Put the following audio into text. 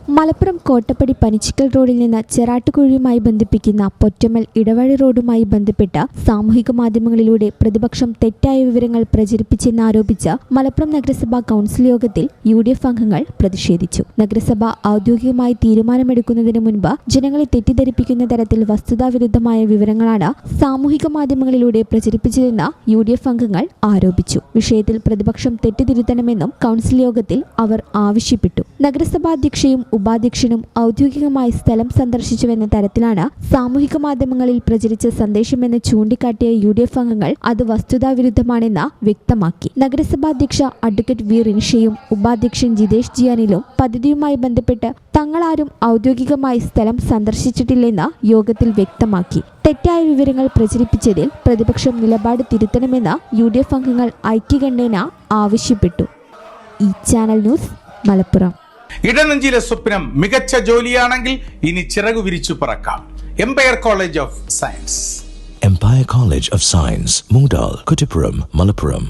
മലപ്പുറം കോട്ടപ്പടി പനിച്ചിക്കൽ റോഡിൽ നിന്ന് ചെറാട്ടുകുഴിയുമായി ബന്ധിപ്പിക്കുന്ന പൊറ്റമ്മൽ ഇടവഴി റോഡുമായി ബന്ധപ്പെട്ട സാമൂഹിക മാധ്യമങ്ങളിലൂടെ പ്രതിപക്ഷം തെറ്റായ വിവരങ്ങൾ പ്രചരിപ്പിച്ചെന്നാരോപിച്ച് മലപ്പുറം നഗരസഭാ കൗൺസിൽ യോഗത്തിൽ UDF അംഗങ്ങൾ പ്രതിഷേധിച്ചു. നഗരസഭ ഔദ്യോഗികമായി തീരുമാനമെടുക്കുന്നതിന് മുൻപ് ജനങ്ങളെ തെറ്റിദ്ധരിപ്പിക്കുന്ന തരത്തിൽ വസ്തുതാവിരുദ്ധമായ വിവരങ്ങളാണ് സാമൂഹിക മാധ്യമങ്ങളിലൂടെ പ്രചരിപ്പിച്ചതെന്ന് UDF അംഗങ്ങൾ ആരോപിച്ചു. വിഷയത്തിൽ പ്രതിപക്ഷം തെറ്റിതിരുത്തണമെന്നും കൗൺസിൽ യോഗത്തിൽ അവർ ആവശ്യപ്പെട്ടു. നഗരസഭാധ്യക്ഷയും ഉപാധ്യക്ഷനും ഔദ്യോഗികമായി സ്ഥലം സന്ദർശിച്ചുവെന്ന തരത്തിലാണ് സാമൂഹിക മാധ്യമങ്ങളിൽ പ്രചരിച്ച സന്ദേശമെന്ന് ചൂണ്ടിക്കാട്ടിയ UDF അംഗങ്ങൾ അത് വസ്തുതാവിരുദ്ധമാണെന്ന് വ്യക്തമാക്കി. നഗരസഭാധ്യക്ഷ അഡ്വക്കേറ്റ് വി റിൻഷയും ഉപാധ്യക്ഷൻ ജിതേഷ് ജിയാനിലും പദ്ധതിയുമായി ബന്ധപ്പെട്ട് തങ്ങളാരും ഔദ്യോഗികമായി സ്ഥലം സന്ദർശിച്ചിട്ടില്ലെന്ന് യോഗത്തിൽ വ്യക്തമാക്കി. തെറ്റായ വിവരങ്ങൾ പ്രചരിപ്പിച്ചതിൽ പ്രതിപക്ഷം നിലപാട് തിരുത്തണമെന്ന് UDF അംഗങ്ങൾ ഐക്യകണ്ഠേന ആവശ്യപ്പെട്ടു. ഈ ചാനൽ ന്യൂസ് മലപ്പുറം. ഇടനെഞ്ചിലെ സ്വപ്നം മികച്ച ജോലിയാണെങ്കിൽ ഇനി ചിറകു വിരിച്ചു പറക്കാം. Empire College of Science. Empire College of Science, Moondal, Kuttipuram, Malappuram.